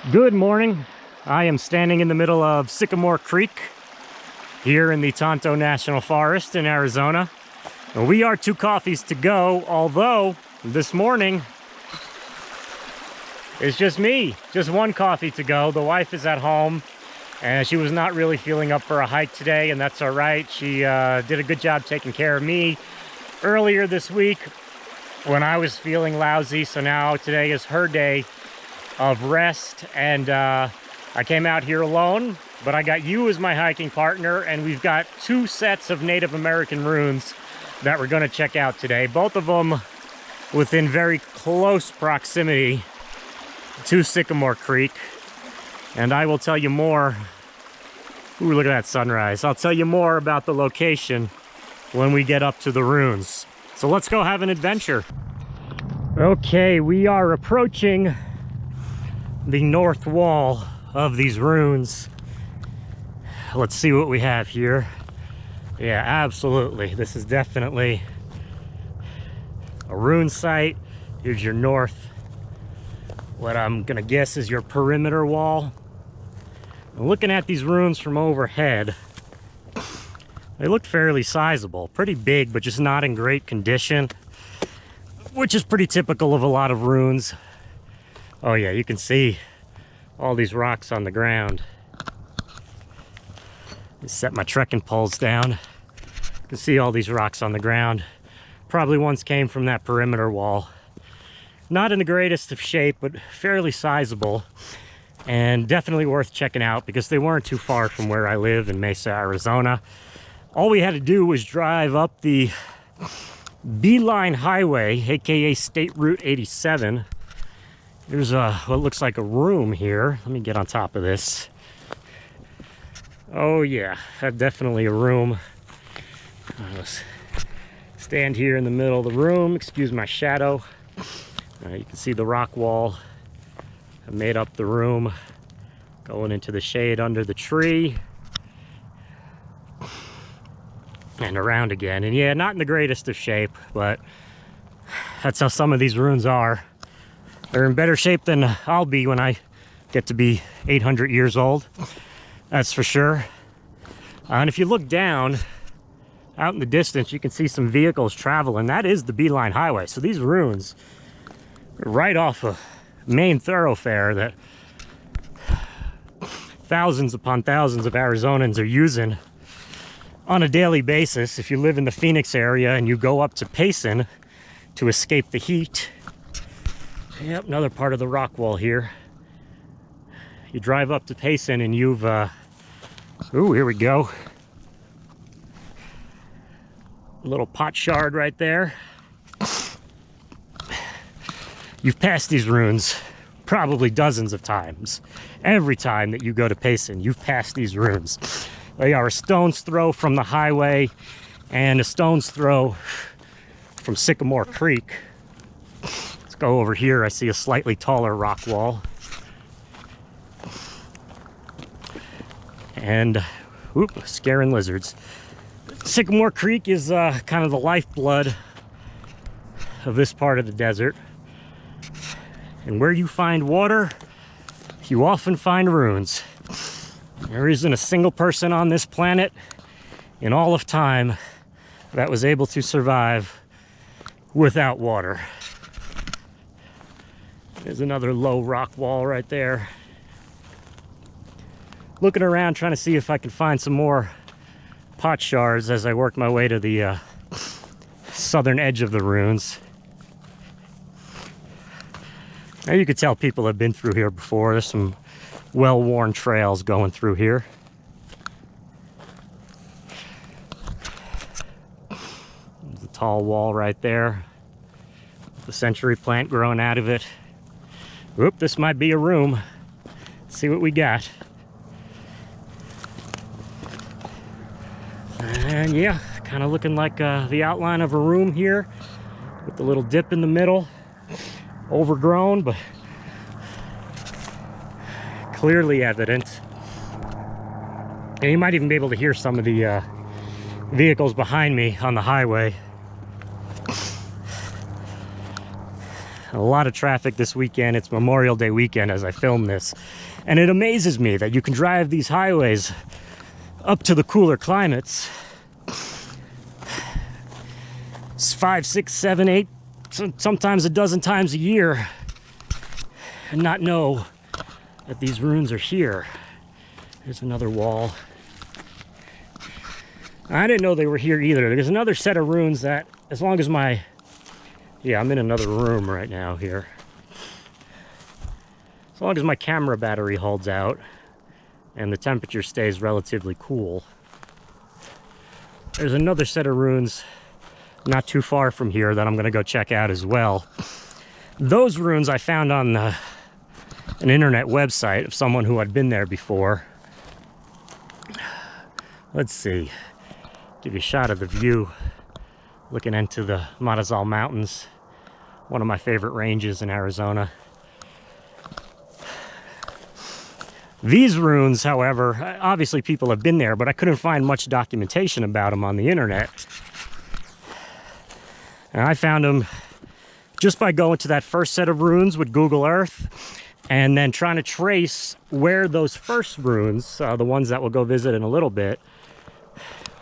Good morning. I am standing in the middle of Sycamore Creek here in the Tonto National Forest in Arizona. And we are two coffees to go, although this morning it's just me, just one coffee to go. The wife is at home and she was not really feeling up for a hike today, and that's all right. She did a good job taking care of me earlier this week when I was feeling lousy. So now today is her day of rest, and I came out here alone, but I got you as my hiking partner, and we've got two sets of Native American ruins that we're going to check out today, both of them within very close proximity to Sycamore Creek. And I will tell you more. Ooh, look at that sunrise. I'll tell you more about the location when we get up to the ruins. So let's go have an adventure. Okay, we are approaching the north wall of these ruins. Let's see what we have here. Yeah, absolutely. This is definitely a ruin site. Here's your north. What I'm gonna guess is your perimeter wall. And looking at these ruins from overhead, they look fairly sizable, pretty big, but just not in great condition, which is pretty typical of a lot of ruins. Oh yeah, you can see all these rocks on the ground. Just set my trekking poles down. You can see all these rocks on the ground. Probably once came from that perimeter wall. Not in the greatest of shape, but fairly sizable. And definitely worth checking out because they weren't too far from where I live in Mesa, Arizona. All we had to do was drive up the Beeline Highway, aka State Route 87. There's what looks like a room here. Let me get on top of this. Oh yeah, definitely a room. Let's stand here in the middle of the room. Excuse my shadow. You can see the rock wall. I made up the room, going into the shade under the tree. And around again. And yeah, not in the greatest of shape, but that's how some of these ruins are. They're in better shape than I'll be when I get to be 800 years old. That's for sure. And if you look down, out in the distance, you can see some vehicles traveling. That is the Beeline Highway. So these ruins are right off a main thoroughfare that thousands upon thousands of Arizonans are using on a daily basis. If you live in the Phoenix area and you go up to Payson to escape the heat. Yep, another part of the rock wall here. You drive up to Payson and you've, ooh, here we go. A little pot shard right there. You've passed these ruins probably dozens of times. Every time that you go to Payson, you've passed these ruins. They are a stone's throw from the highway and a stone's throw from Sycamore Creek. Go over here. I see a slightly taller rock wall. And, whoop, scaring lizards. Sycamore Creek is kind of the lifeblood of this part of the desert. And where you find water, you often find ruins. There isn't a single person on this planet in all of time that was able to survive without water. There's another low rock wall right there. Looking around, trying to see if I can find some more pot shards as I work my way to the southern edge of the ruins. Now you can tell people have been through here before. There's some well-worn trails going through here. There's a tall wall right there. The century plant growing out of it. Whoop, this might be a room. Let's see what we got. And yeah, kind of looking like the outline of a room here with the little dip in the middle. Overgrown, but clearly evident. And you might even be able to hear some of the vehicles behind me on the highway. A lot of traffic this weekend. It's Memorial Day weekend as I film this. And it amazes me that you can drive these highways up to the cooler climates. 5, 6, 7, 8, sometimes a dozen times a year, and not know that these ruins are here. There's another wall. I didn't know they were here either. There's another set of ruins that, as long as my... Yeah, I'm in another room right now here. As long as my camera battery holds out and the temperature stays relatively cool. There's another set of ruins not too far from here that I'm going to go check out as well. Those ruins I found on an internet website of someone who had been there before. Let's see. Give you a shot of the view looking into the Matazal Mountains, one of my favorite ranges in Arizona. These ruins, however, obviously people have been there, but I couldn't find much documentation about them on the internet. And I found them just by going to that first set of ruins with Google Earth and then trying to trace where those first ruins, the ones that we'll go visit in a little bit,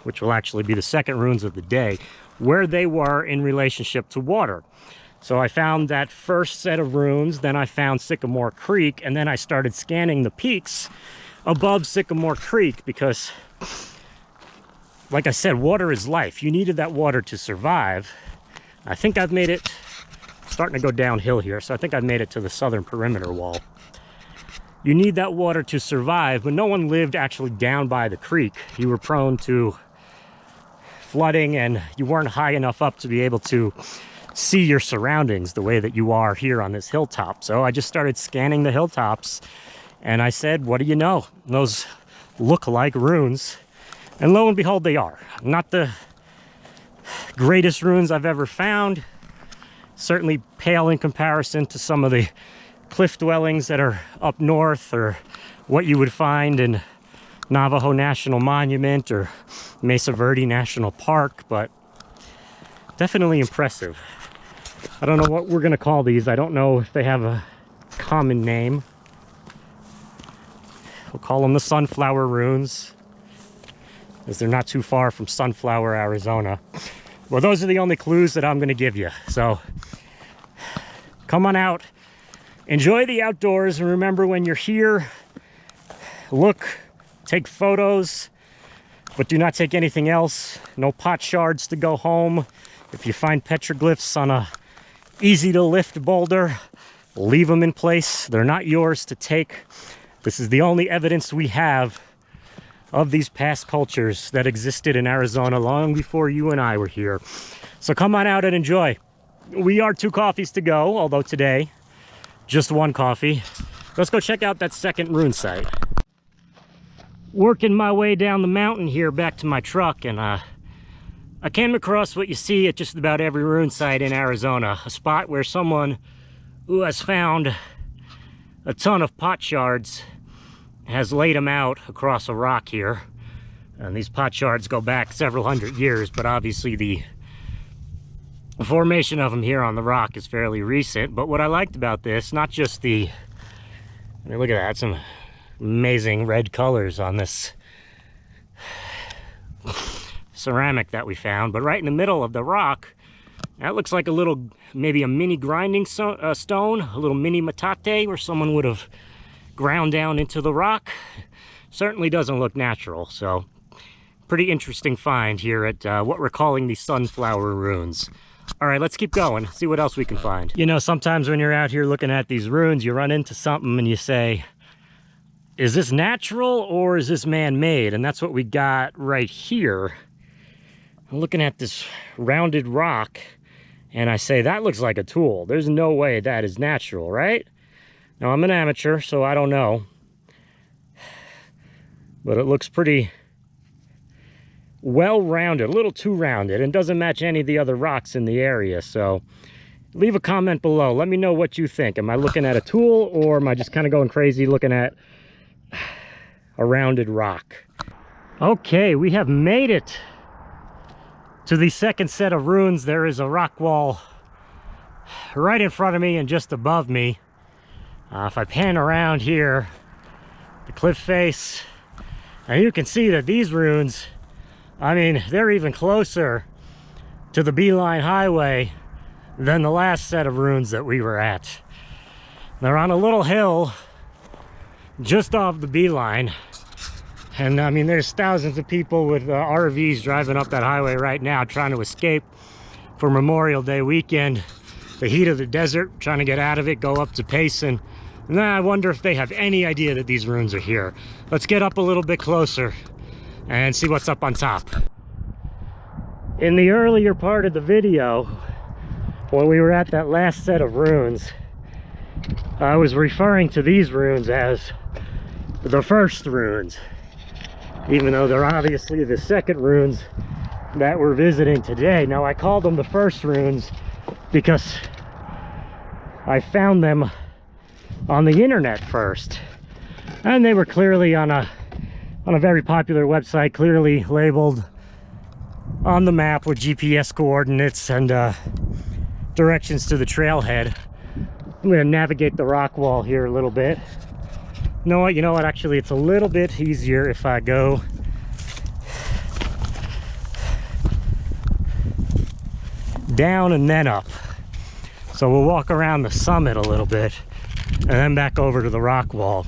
which will actually be the second ruins of the day, where they were in relationship to water. So I found that first set of ruins, then I found Sycamore Creek, and then I started scanning the peaks above Sycamore Creek because, like I said, water is life. You needed that water to survive. I think I've made it, starting to go downhill here, so I think I've made it to the southern perimeter wall. You need that water to survive, but no one lived actually down by the creek. You were prone to flooding and you weren't high enough up to be able to see your surroundings the way that you are here on this hilltop. So I just started scanning the hilltops and I said, what do you know? Those look like ruins. And lo and behold, they are. Not the greatest ruins I've ever found. Certainly pale in comparison to some of the cliff dwellings that are up north or what you would find in Navajo National Monument or Mesa Verde National Park, but definitely impressive. I don't know what we're going to call these. I don't know if they have a common name. We'll call them the Sunflower Ruins, as they're not too far from Sunflower, Arizona. Well, those are the only clues that I'm going to give you. So come on out, enjoy the outdoors, and remember, when you're here, look, take photos, but do not take anything else. No pot shards to go home. If you find petroglyphs on a easy to lift boulder, leave them in place. They're not yours to take. This is the only evidence we have of these past cultures that existed in Arizona long before you and I were here. So come on out and enjoy. We are Two Coffees to Go, although today, just one coffee. Let's go check out that second ruin site. Working my way down the mountain here back to my truck, and I came across what you see at just about every ruin site in Arizona, a spot where someone who has found a ton of pot shards has laid them out across a rock here. And these pot shards go back several hundred years, but obviously the formation of them here on the rock is fairly recent. But what I liked about this, not just the, I mean, look at that, some amazing red colors on this ceramic that we found, but right in the middle of the rock, that looks like a little, maybe a mini grinding stone, a little mini metate where someone would have ground down into the rock. Certainly doesn't look natural. So pretty interesting find here at what we're calling the Sunflower Ruins. All right, let's keep going, see what else we can find. You know, sometimes when you're out here looking at these ruins, you run into something and you say, is this natural or is this man-made? And that's what we got right here. I'm looking at this rounded rock and I say, that looks like a tool. There's no way that is natural, right? Now, I'm an amateur, so I don't know. But it looks pretty well-rounded, a little too rounded, and doesn't match any of the other rocks in the area. So leave a comment below. Let me know what you think. Am I looking at a tool, or am I just kind of going crazy looking at a rounded rock? Okay, we have made it to the second set of ruins. There is a rock wall right in front of me and just above me. If I pan around here, the cliff face, and you can see that these ruins, I mean, they're even closer to the Beeline Highway than the last set of ruins that we were at. They're on a little hill just off the Beeline. And I mean, there's thousands of people with RVs driving up that highway right now trying to escape for Memorial Day weekend. The heat of the desert, trying to get out of it, go up to Payson. And I wonder if they have any idea that these ruins are here. Let's get up a little bit closer and see what's up on top. In the earlier part of the video, when we were at that last set of ruins, I was referring to these ruins as the first ruins, even though they're obviously the second ruins that we're visiting today. Now, I called them the first ruins because I found them on the internet first, and they were clearly on a very popular website, clearly labeled on the map with GPS coordinates and directions to the trailhead. I'm going to navigate the rock wall here a little bit. You know what, actually it's a little bit easier if I go down and then up. So we'll walk around the summit a little bit and then back over to the rock wall.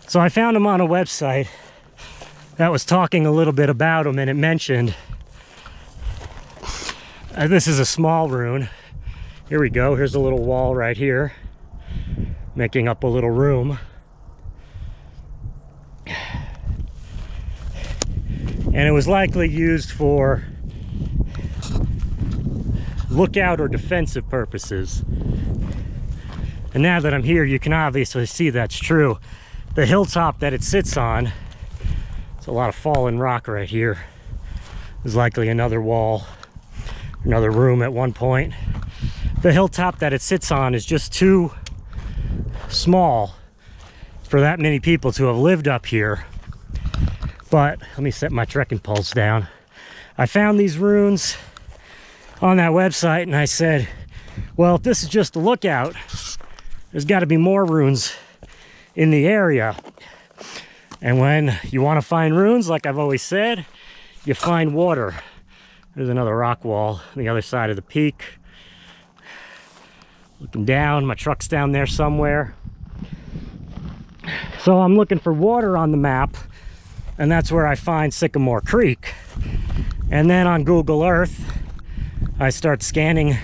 So I found them on a website that was talking a little bit about them, and it mentioned this is a small ruin. Here we go. Here's a little wall right here, making up a little room. And it was likely used for lookout or defensive purposes. And now that I'm here, you can obviously see that's true. The hilltop that it sits on, it's a lot of fallen rock right here. There's likely another wall, another room at one point. The hilltop that it sits on is just too small for that many people to have lived up here. But let me set my trekking poles down. I found these ruins on that website, and I said, well, if this is just a lookout, there's got to be more ruins in the area. And when you want to find ruins, like I've always said, you find water. There's another rock wall on the other side of the peak. Looking down, my truck's down there somewhere. So I'm looking for water on the map, and that's where I find Sycamore Creek. And then on Google Earth, I start scanning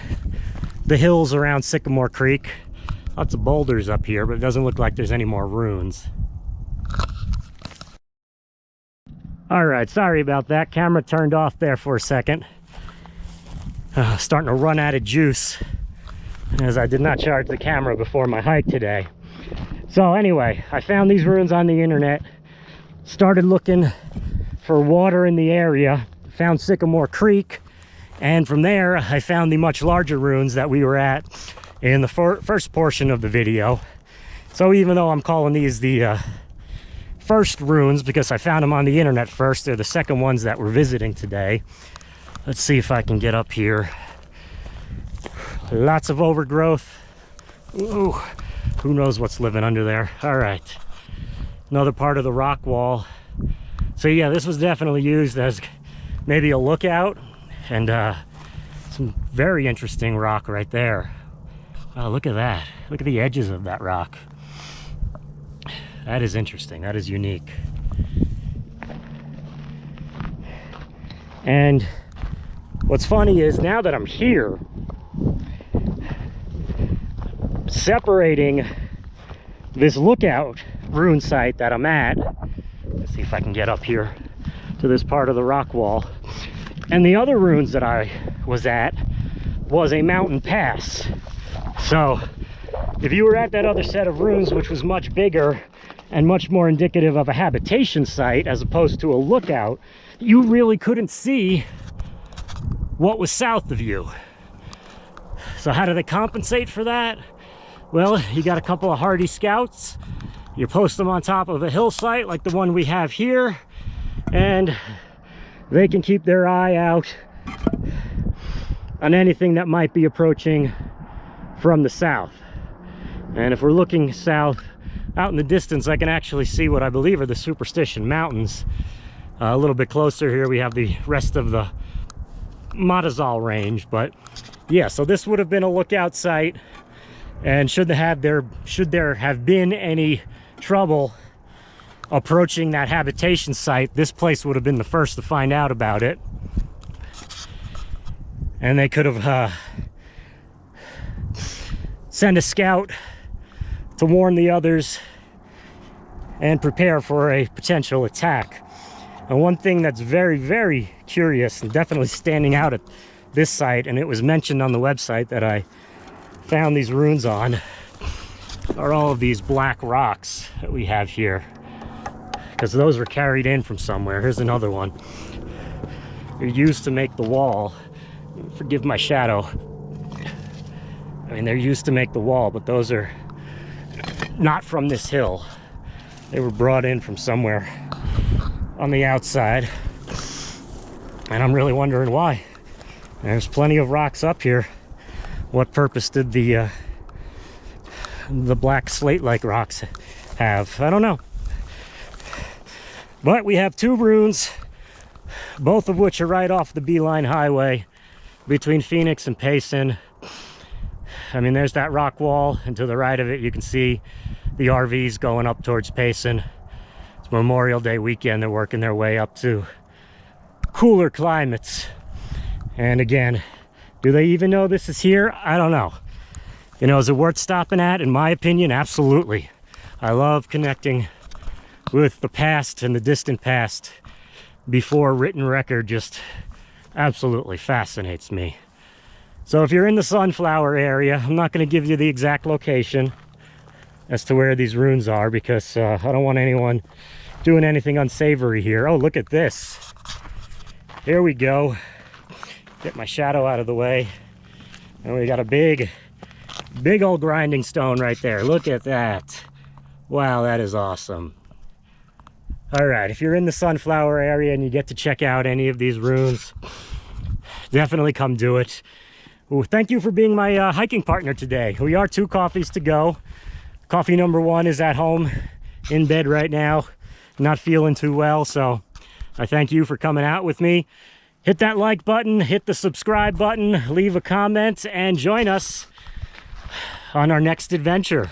the hills around Sycamore Creek. Lots of boulders up here, but it doesn't look like there's any more ruins. All right, sorry about that. Camera turned off there for a second. Starting to run out of juice, as I did not charge the camera before my hike today. So anyway, I found these ruins on the internet, started looking for water in the area, found Sycamore Creek, and from there I found the much larger ruins that we were at in the first portion of the video. So even though I'm calling these the first ruins because I found them on the internet first, they're the second ones that we're visiting today. Let's see if I can get up here. Lots of overgrowth. Ooh, who knows what's living under there. All right, another part of the rock wall. So yeah, this was definitely used as maybe a lookout, and some very interesting rock right there. Oh, look at that. Look at the edges of that rock. That is interesting. That is unique. And what's funny is now that I'm here, separating this lookout ruin site that I'm at, let's see if I can get up here to this part of the rock wall, and the other ruins that I was at was a mountain pass. So if you were at that other set of ruins, which was much bigger and much more indicative of a habitation site as opposed to a lookout, you really couldn't see what was south of you. So how do they compensate for that? Well, you got a couple of hardy scouts, you post them on top of a hill site like the one we have here, and they can keep their eye out on anything that might be approaching from the south. And if we're looking south, out in the distance, I can actually see what I believe are the Superstition Mountains. A little bit closer here, we have the rest of the Matazal range. But yeah, so this would have been a lookout site, and should there have been any trouble approaching that habitation site, this place would have been the first to find out about it, and they could have sent a scout to warn the others and prepare for a potential attack. And one thing that's very, very curious and definitely standing out at this site, and it was mentioned on the website that I found these runes on, are all of these black rocks that we have here, because those were carried in from somewhere. Here's another one. They're used to make the wall. Forgive my shadow. I mean, they're used to make the wall, but those are not from this hill. They were brought in from somewhere on the outside, and I'm really wondering why. There's plenty of rocks up here. What purpose did the black slate-like rocks have? I don't know. But we have two runes, both of which are right off the Beeline Highway between Phoenix and Payson. I mean, there's that rock wall, and to the right of it you can see the RVs going up towards Payson. It's Memorial Day weekend. They're working their way up to cooler climates. And again, do they even know this is here? I don't know. You know, is it worth stopping at? In my opinion, absolutely. I love connecting with the past and the distant past before written record. Just absolutely fascinates me. So if you're in the Sunflower area, I'm not going to give you the exact location as to where these runes are, because I don't want anyone doing anything unsavory here. Oh, look at this. Here we go. Get my shadow out of the way. And we got a big old grinding stone right there. Look at that. Wow, that is awesome. All right, if you're in the Sunflower area and you get to check out any of these runes, definitely come do it. Well, thank you for being my hiking partner today. We are Two Coffees to Go. Coffee number one is at home in bed right now, not feeling too well, so I thank you for coming out with me. Hit that like button, hit the subscribe button, leave a comment, and join us on our next adventure.